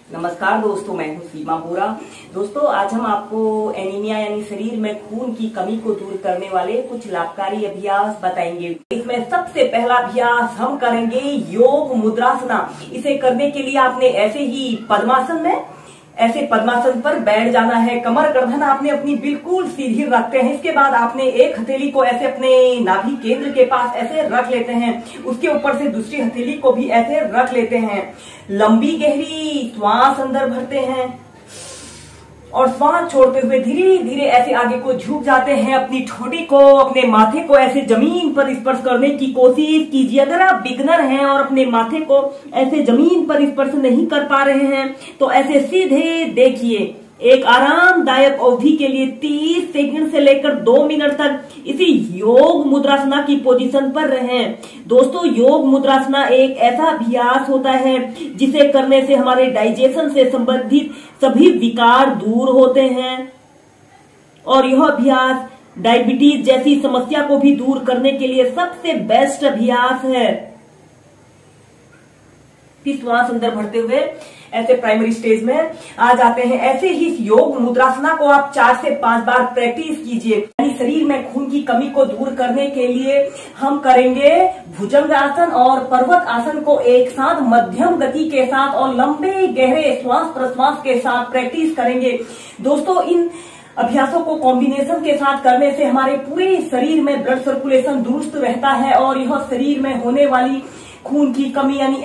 नमस्कार दोस्तों, मैं हूं सीमा बोरा। दोस्तों, आज हम आपको एनीमिया यानी शरीर में खून की कमी को दूर करने वाले कुछ लाभकारी अभ्यास बताएंगे। इसमें सबसे पहला अभ्यास हम करेंगे योग मुद्रासना। इसे करने के लिए आपने ऐसे ही पद्मासन पर बैठ जाना है। कमर गर्दन आपने अपनी बिल्कुल सीधी रखते हैं। इसके बाद आपने एक हथेली को ऐसे अपने नाभि केंद्र के पास ऐसे रख लेते हैं। उसके ऊपर से दूसरी हथेली को भी ऐसे रख लेते हैं। लंबी गहरी श्वास अंदर भरते हैं और श्वास छोड़ते हुए धीरे धीरे ऐसे आगे को झुक जाते हैं। अपनी ठोड़ी को, अपने माथे को ऐसे जमीन पर स्पर्श करने की कोशिश कीजिए। अगर आप बिगनर हैं और अपने माथे को ऐसे जमीन पर स्पर्श नहीं कर पा रहे हैं तो ऐसे सीधे देखिए। एक आरामदायक अवधि के लिए 30 सेकंड से लेकर 2 मिनट तक इसी योग मुद्रासना की पोजीशन पर रहें। दोस्तों, योग मुद्रासना एक ऐसा अभ्यास होता है जिसे करने से हमारे डाइजेशन से संबंधित सभी विकार दूर होते हैं और यह अभ्यास डायबिटीज जैसी समस्या को भी दूर करने के लिए सबसे बेस्ट अभ्यास है। फिर श्वास अंदर भरते हुए ऐसे प्राइमरी स्टेज में आ जाते हैं। ऐसे ही योग मुद्रासना को आप 4 से 5 बार प्रैक्टिस कीजिए। यानी शरीर में खून की कमी को दूर करने के लिए हम करेंगे भुजंग आसन और पर्वत आसन को एक साथ मध्यम गति के साथ और लंबे गहरे श्वास प्रश्वास के साथ प्रैक्टिस करेंगे। दोस्तों, इन अभ्यासों को कॉम्बिनेशन के साथ करने से हमारे पूरे शरीर में ब्लड सर्कुलेशन दुरुस्त रहता है और यह शरीर में होने वाली खून की कमी यानी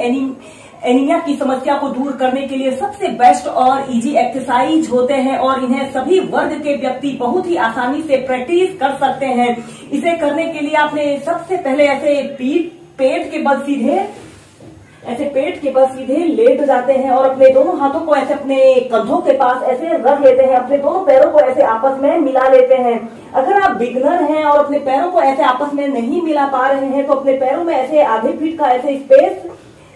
एनीमिया की समस्या को दूर करने के लिए सबसे बेस्ट और इजी एक्सरसाइज होते हैं और इन्हें सभी वर्ग के व्यक्ति बहुत ही आसानी से प्रैक्टिस कर सकते हैं। इसे करने के लिए आपने सबसे पहले ऐसे पेट के बल सीधे लेट जाते हैं और अपने दोनों हाथों को ऐसे अपने कंधों के पास ऐसे रख लेते हैं। अपने दोनों पैरों को ऐसे आपस में मिला लेते हैं। अगर आप बिगनर हैं और अपने पैरों को ऐसे आपस में नहीं मिला पा रहे हैं तो अपने पैरों में ऐसे आधे फीट का ऐसे स्पेस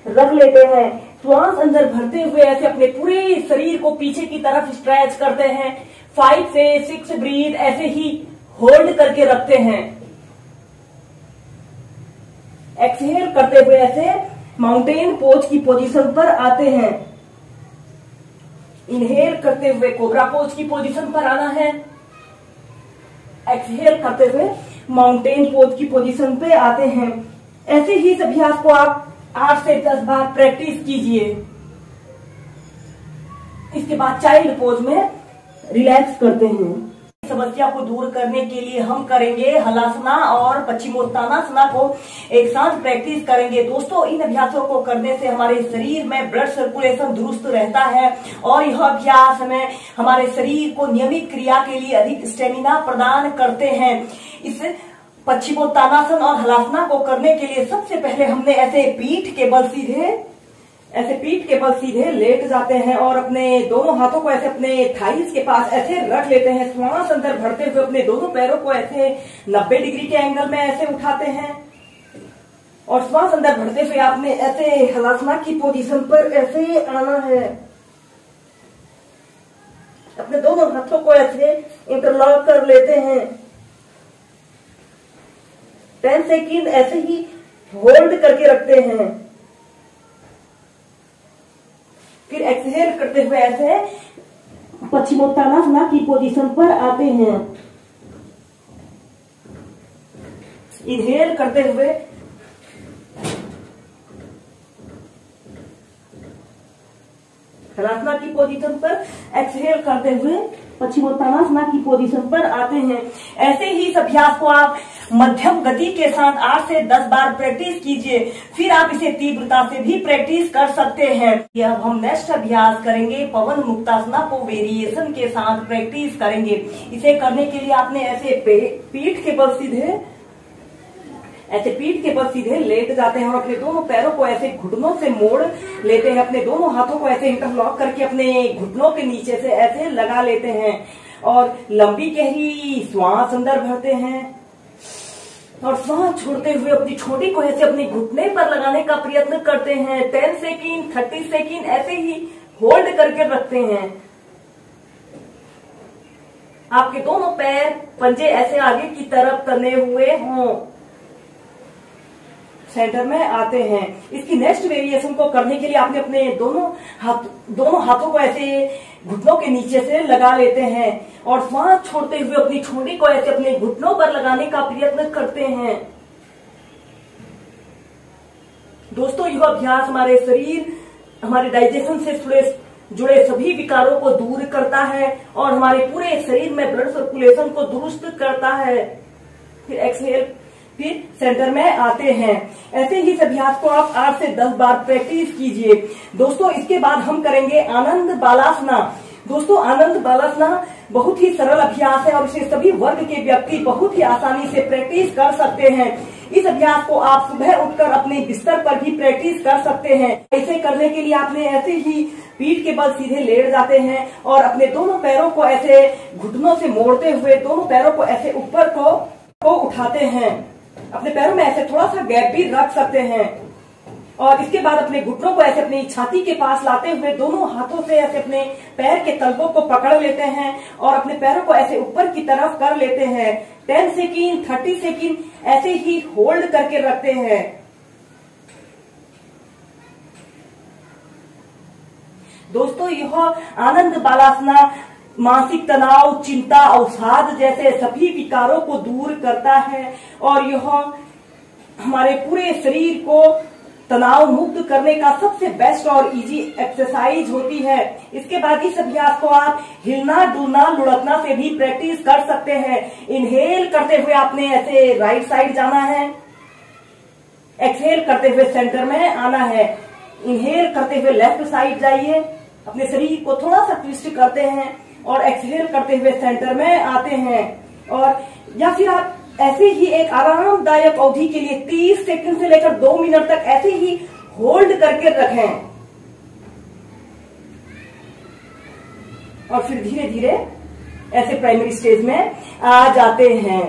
रख लेते हैं। श्वास अंदर भरते हुए ऐसे अपने पूरे शरीर को पीछे की तरफ स्ट्रेच करते हैं। 5 से 6 ब्रीथ ऐसे ही होल्ड करके रखते हैं। एक्सहेल करते हुए ऐसे माउंटेन पोज की पोजीशन पर आते हैं। इनहेल करते हुए कोबरा पोज की पोजीशन पर आना है। एक्सहेल करते हुए माउंटेन पोज की पोजीशन पे आते हैं। ऐसे ही इस अभ्यास को आप 8 से 10 बार प्रैक्टिस कीजिए। इसके बाद चाइल्ड पोज में रिलैक्स करते हैं। समस्या को दूर करने के लिए हम करेंगे हलासना और पश्चिमोत्तानासना को एक साथ प्रैक्टिस करेंगे। दोस्तों, इन अभ्यासों को करने से हमारे शरीर में ब्लड सर्कुलेशन दुरुस्त रहता है और यह अभ्यास हमें हमारे शरीर को नियमित क्रिया के लिए अधिक स्टेमिना प्रदान करते हैं। इस पश्चिमोत्तानासन और हलासना को करने के लिए सबसे पहले हमने ऐसे पीठ के बल सीधे लेट जाते हैं और अपने दोनों हाथों को ऐसे अपने थाइस के पास ऐसे रख लेते हैं। श्वास अंदर भरते हुए अपने दोनों पैरों को ऐसे 90 डिग्री के एंगल में ऐसे उठाते हैं और श्वास अंदर भरते हुए आपने ऐसे हलासना की पोजीशन पर ऐसे आना है। अपने दोनों हाथों को ऐसे इंटरलॉक कर लेते हैं। 10 सेकंड ऐसे ही होल्ड करके रखते हैं। फिर एक्सहेल करते हुए ऐसे पश्चिमोत्तानासना की पोजीशन पर आते हैं। इनहेल करते हुए हलासना की पोजीशन पर, एक्सहेल करते हुए पश्चिमोत्तानासना की पोजीशन पर आते हैं। ऐसे ही इस अभ्यास को आप मध्यम गति के साथ 8 से 10 बार प्रैक्टिस कीजिए। फिर आप इसे तीव्रता से भी प्रैक्टिस कर सकते हैं। अब हम नेक्स्ट अभ्यास करेंगे पवन मुक्तासना को वेरिएशन के साथ प्रैक्टिस करेंगे। इसे करने के लिए आपने ऐसे पीठ के बल सीधे लेट जाते हैं और अपने दोनों पैरों को ऐसे घुटनों से मोड़ लेते हैं। अपने दोनों हाथों को ऐसे इंटरलॉक करके अपने घुटनों के नीचे से ऐसे लगा लेते हैं और लंबी गहरी श्वास अंदर भरते हैं और श्वास छोड़ते हुए अपनी ठोड़ी को ऐसे अपने घुटने पर लगाने का प्रयत्न करते हैं। 10 सेकंड 30 सेकंड ऐसे ही होल्ड करके रखते हैं। आपके दोनों पैर पंजे ऐसे आगे की तरफ तने हुए हों। सेंटर में आते हैं। इसकी नेक्स्ट वेरिएशन को करने के लिए आपने अपने दोनों हाथों को ऐसे घुटनों के नीचे से लगा लेते हैं और श्वास छोड़ते हुए अपनी ठोड़ी को ऐसे अपने घुटनों पर लगाने का प्रयत्न करते हैं। दोस्तों, यह अभ्यास हमारे शरीर, हमारे डाइजेशन से जुड़े सभी विकारों को दूर करता है और हमारे पूरे शरीर में ब्लड सर्कुलेशन को दुरुस्त करता है। फिर एक्सहेल, फिर सेंटर में आते हैं। ऐसे ही इस अभ्यास को आप 8 से 10 बार प्रैक्टिस कीजिए। दोस्तों, इसके बाद हम करेंगे आनंद बालासना। दोस्तों, आनंद बालासना बहुत ही सरल अभ्यास है और इसे सभी वर्ग के व्यक्ति बहुत ही आसानी से प्रैक्टिस कर सकते हैं। इस अभ्यास को आप सुबह उठकर अपने बिस्तर पर भी प्रैक्टिस कर सकते हैं। ऐसे करने के लिए आपने ऐसे ही पीठ के बल सीधे लेट जाते हैं और अपने दोनों पैरों को ऐसे घुटनों से मोड़ते हुए दोनों पैरों को ऐसे ऊपर को उठाते हैं। अपने पैरों में ऐसे थोड़ा सा गैप भी रख सकते हैं और इसके बाद अपने घुटनों को ऐसे अपनी छाती के पास लाते हुए दोनों हाथों से ऐसे अपने पैर के तलवों को पकड़ लेते हैं और अपने पैरों को ऐसे ऊपर की तरफ कर लेते हैं। 10 सेकेंड, 30 सेकेंड ऐसे ही होल्ड करके रखते हैं। दोस्तों, यह आनंद बालासना मानसिक तनाव, चिंता, अवसाद जैसे सभी विकारों को दूर करता है और यह हमारे पूरे शरीर को तनाव मुक्त करने का सबसे बेस्ट और इजी एक्सरसाइज होती है। इसके बाद इस अभ्यास को आप हिलना, डुलना, लुढ़कना से भी प्रैक्टिस कर सकते हैं। इनहेल करते हुए आपने ऐसे राइट साइड जाना है, एक्सहेल करते हुए सेंटर में आना है। इनहेल करते हुए लेफ्ट साइड जाइए, अपने शरीर को थोड़ा सा ट्विस्ट करते हैं और एक्सहेल करते हुए सेंटर में आते हैं। और या फिर आप ऐसे ही एक आरामदायक अवधि के लिए 30 सेकंड से लेकर 2 मिनट तक ऐसे ही होल्ड करके रखें और फिर धीरे धीरे ऐसे प्राइमरी स्टेज में आ जाते हैं।